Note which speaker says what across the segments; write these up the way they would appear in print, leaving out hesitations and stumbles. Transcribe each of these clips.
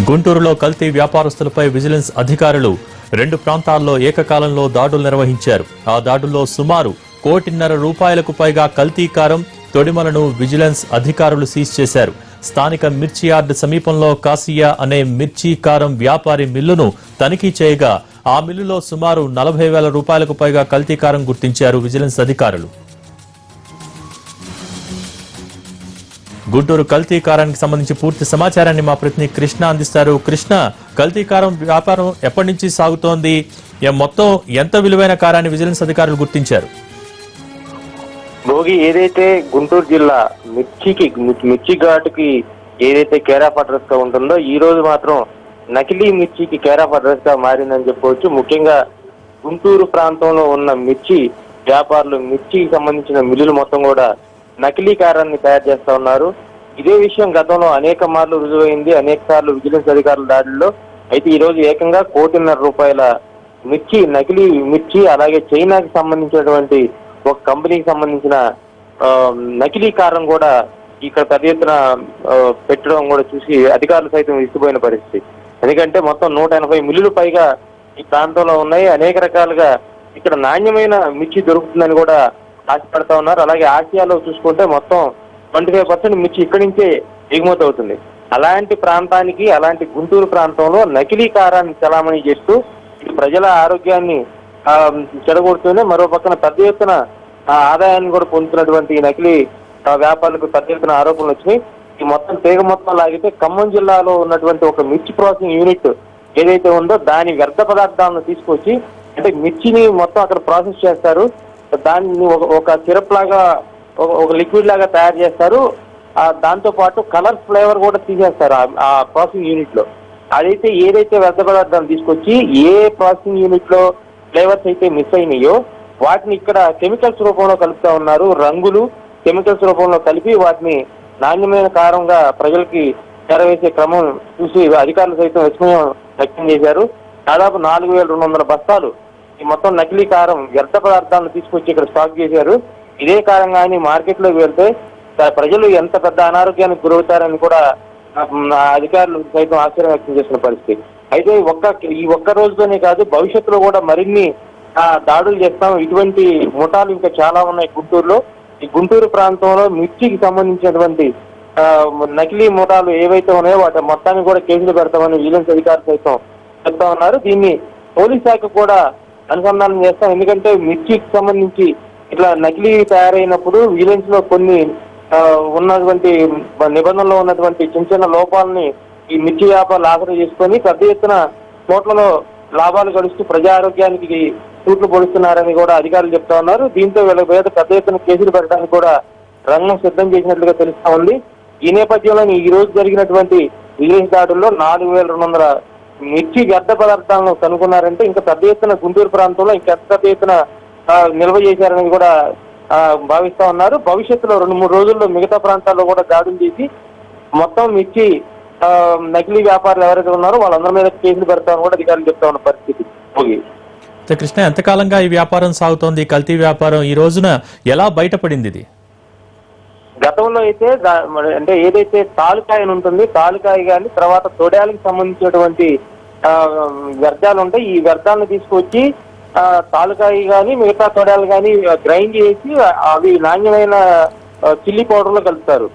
Speaker 1: గుంటూరులో కల్తీ వ్యాపారస్తులపై విజిలెన్స్ అధికారులు 2 ప్రాంతాల్లో ఏకకాలంలో దాడులు నిర్వహించారు. ఆ దాడుల్లో సుమారు ₹1.5 కోట్లకు పైగా కల్తీ కారం, తొడిమలను విజిలెన్స్ అధికారులు సీజ్ చేశారు. స్థానిక మిర్చి యార్డ్ సమీపంలో కాసియా అనే మిర్చి కారం వ్యాపారి మిల్లును తనిఖీ చేయగా ఆ మిల్లులో సుమారు ₹40,000కు పైగా కల్తీ కారం గుర్తించారు విజిలెన్స్ అధికారులు. గుంటూరు కల్తీ కారానికి సంబంధించి పూర్తి సమాచారాన్ని మా ప్రతినిధి కృష్ణ అందిస్తారు. కృష్ణ, కల్తీ కారం వ్యాపారం ఎప్పటి నుంచి సాగుతోంది? మొత్తం ఎంత విలువైన కారాన్ని విజిలెన్స్ అధికారులు గుర్తించారు?
Speaker 2: భోగి ఏదైతే గుంటూరు జిల్లా మిర్చి ఘాటుకి ఏదైతే కేర్ ఆఫ్ అడ్రస్ గా ఉంటుందో ఈ రోజు మాత్రం నకిలీ మిర్చికి కేర్ ఆఫ్ అడ్రస్ గా మారిందని చెప్పవచ్చు. ముఖ్యంగా గుంటూరు ప్రాంతంలో ఉన్న మిర్చి వ్యాపారులు, మిర్చికి సంబంధించిన మిల్లులు మొత్తం కూడా నకిలీ కారాన్ని తయారు చేస్తా ఉన్నారు. ఇదే విషయం గతంలో అనేక మార్లు రుజువైంది, అనేక సార్లు విజిలెన్స్ అధికారుల దాడుల్లో. అయితే ఈ రోజు ఏకంగా ₹1.5 మిర్చి, నకిలీ మిర్చి, అలాగే చైనాకి సంబంధించినటువంటి ఒక కంపెనీకి సంబంధించిన నకిలీ కారం కూడా ఇక్కడ పెద్ద ఎత్తున పెట్టడం కూడా చూసి అధికారులు సైతం విసిపోయిన పరిస్థితి. ఎందుకంటే మొత్తం 180 మిల్లులు పైగా ఈ ప్రాంతంలో ఉన్నాయి. అనేక రకాలుగా ఇక్కడ నాణ్యమైన మిర్చి దొరుకుతుందని కూడా ఆశపడతా ఉన్నారు. అలాగే ఆసియాలో చూసుకుంటే మొత్తం 25% మిర్చి ఇక్కడి నుంచే ఎగుమతి అవుతుంది. అలాంటి ప్రాంతానికి, అలాంటి గుంటూరు ప్రాంతంలో నకిలీ కారాన్ని చలామణి చేస్తూ ప్రజల ఆరోగ్యాన్ని చెడగొడుతూనే మరో పక్కన పెద్ద ఎత్తున ఆదాయాన్ని కూడా పొందుతున్నటువంటి నకిలీ వ్యాపారులకు పెద్ద ఎత్తున ఆరోపణలు వచ్చినాయి. ఈ మొత్తం తీగ మొత్తం లాగితే ఖమ్మం జిల్లాలో ఉన్నటువంటి ఒక మిర్చి ప్రాసెసింగ్ యూనిట్ ఏదైతే ఉందో దాని వ్యర్థ పదార్థాలను తీసుకొచ్చి, అంటే మిర్చిని మొత్తం అక్కడ ప్రాసెస్ చేస్తారు, దాన్ని ఒక సిరప్ లాగా, ఒక లిక్విడ్ లాగా తయారు చేస్తారు. దాంతో పాటు కలర్ ఫ్లేవర్ కూడా తీసేస్తారు ఆ ప్రాసెసింగ్ యూనిట్ లో. అదైతే ఏదైతే వ్యర్థ పదార్థాలు తీసుకొచ్చి ఏ ప్రాసెసింగ్ యూనిట్ లో ఫ్లేవర్స్ అయితే మిస్ అయినాయో వాటిని ఇక్కడ కెమికల్స్ రూపంలో కలుపుతా ఉన్నారు. రంగులు కెమికల్స్ రూపంలో కలిపి వాటిని నాణ్యమైన కారంగా ప్రజలకి చేరవేసే క్రమం చూసి అధికారులు సైతం విస్మయం వ్యక్తం చేశారు. దాదాపు 4,200 బస్తాలు ఈ మొత్తం నకిలీ కారం వ్యర్థ పదార్థాలను తీసుకొచ్చి ఇక్కడ స్టాక్ చేశారు. ఇదే కారంగాని మార్కెట్లోకి వెళ్తే ప్రజలు ఎంత పెద్ద అనారోగ్యానికి గురవుతారని కూడా అధికారులు సైతం ఆశ్చర్యం వ్యక్తం చేసిన పరిస్థితి. అయితే ఈ ఒక్క రోజుతోనే కాదు, భవిష్యత్తులో కూడా మరిన్ని దాడులు చేస్తాం. ఇటువంటి ముఠాలు ఇంకా చాలా ఉన్నాయి గుంటూరులో. ఈ గుంటూరు ప్రాంతంలో మిర్చికి సంబంధించినటువంటి నకిలీ ముఠాలు ఏవైతే ఉన్నాయో వాటి మొత్తాన్ని కూడా కేసులు పెడతామని విజిలెన్స్ అధికారులు సైతం చెప్తా ఉన్నారు. దీన్ని పోలీస్ శాఖ కూడా అనుసంధానం చేస్తాం. ఎందుకంటే మిర్చికి సంబంధించి ఇట్లా నకిలీ తయారైనప్పుడు విజిలెన్స్ లో కొన్ని ఉన్నటువంటి నిబంధనలో ఉన్నటువంటి చిన్న చిన్న లోపాలని ఈ మిర్చి వ్యాపారులు ఆసరా చేసుకొని పెద్ద ఎత్తున కోట్లలో లాభాలు గడుస్తూ ప్రజా ఆరోగ్యానికి తూట్లు పొడుస్తున్నారని కూడా అధికారులు చెప్తా ఉన్నారు. దీంతో వీళ్ళ మీద పెద్ద ఎత్తున కేసులు పెట్టడానికి కూడా రంగం సిద్ధం చేసినట్లుగా తెలుస్తా ఉంది. ఈ నేపథ్యంలో ఈ రోజు జరిగినటువంటి విజిలెన్స్ దాడుల్లో 4,200 మిర్చి వ్యర్థ పదార్థాలను కనుగొన్నారంటే ఇంకా పెద్ద ఎత్తున గుంటూరు ప్రాంతంలో ఇంకా పెద్ద ఎత్తున నిల్వ చేశారని కూడా భావిస్తా ఉన్నారు. భవిష్యత్తులో 2-3 రోజుల్లో మిగతా ప్రాంతాల్లో కూడా దాడులు చేసి మొత్తం మిర్చి నకిలీ వ్యాపారులు ఎవరైతే ఉన్నారో వాళ్ళందరి మీద కేసులు పెడతామని కూడా అధికారులు చెప్తా ఉన్న పరిస్థితి.
Speaker 1: కృష్ణ, ఎంతకాలంగా ఈ వ్యాపారం సాగుతోంది? కల్తీ వ్యాపారం ఈ రోజున ఎలా బయటపడింది? ఇది
Speaker 2: గతంలో అయితే అంటే ఏదైతే తాలుకాయ ఉంటుంది, తాలుకాయ కానీ తర్వాత తొడాలకు సంబంధించినటువంటి వ్యర్థాలు ఉంటాయి. ఈ వ్యర్థాలను తీసుకొచ్చి తాలుకాయ కానీ మిగతా తొడాలు కానీ గ్రైండ్ చేసి అవి నాణ్యమైన చిల్లీ పౌడర్ లో కలుపుతారు.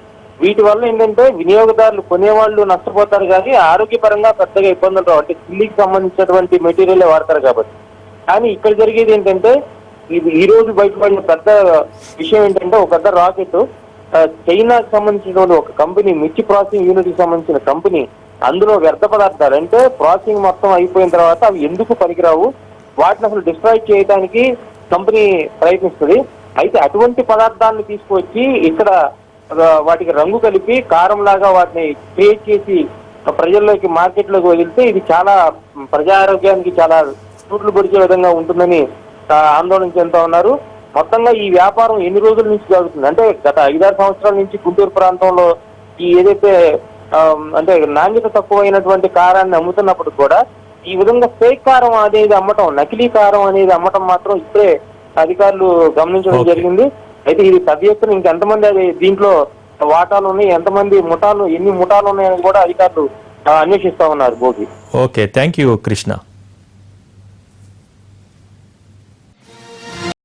Speaker 2: వీటి వల్ల ఏంటంటే వినియోగదారులు కొనేవాళ్ళు నష్టపోతారు కానీ ఆరోగ్యపరంగా పెద్దగా ఇబ్బందులు రావు. అంటే చిల్లీకి సంబంధించినటువంటి మెటీరియల్ వాడతారు కాబట్టి. కానీ ఇక్కడ జరిగేది ఏంటంటే ఈ రోజు బయటపడిన పెద్ద విషయం ఏంటంటే ఒక పెద్ద రాకెట్ చైనాకి సంబంధించినటువంటి ఒక కంపెనీ, మిర్చి ప్రాసెసింగ్ యూనిట్ కి సంబంధించిన కంపెనీ, అందులో వ్యర్థ పదార్థాలు అంటే ప్రాసెసింగ్ మొత్తం అయిపోయిన తర్వాత అవి ఎందుకు పనికిరావు, వాటిని అసలు డిస్ట్రాయ్ చేయడానికి కంపెనీ ప్రయత్నిస్తుంది. అయితే అటువంటి పదార్థాలను తీసుకొచ్చి ఇక్కడ వాటికి రంగు కలిపి కారం లాగా వాటిని క్రియేట్ చేసి ప్రజల్లోకి మార్కెట్లోకి వదిలితే ఇది చాలా ప్రజా ఆరోగ్యానికి చాలా తూట్లు పొడిచే విధంగా ఉంటుందని ఆందోళన చెందుతా ఉన్నారు. మొత్తంగా ఈ వ్యాపారం ఎన్ని రోజుల నుంచి జరుగుతుంది అంటే గత 5-6 సంవత్సరాల నుంచి గుంటూరు ప్రాంతంలో ఈ ఏదైతే అంటే నాణ్యత తక్కువైనటువంటి కారాన్ని అమ్ముతున్నప్పుడు కూడా ఈ విధంగా ఫేక్ కారం అనేది అమ్మటం, నకిలీ కారం అనేది అమ్మటం మాత్రం ఇప్పుడే అధికారులు గమనించడం జరిగింది. అయితే ఇది పెద్ద ఎత్తున ఇంకెంతమంది అది దీంట్లో వాటాలు ఉన్నాయి, ఎంతమంది ముఠాలు, ఎన్ని ముఠాలు ఉన్నాయని కూడా అధికారులు అన్వేషిస్తా ఉన్నారు Bhogi.
Speaker 1: Okay, thank you Krishna.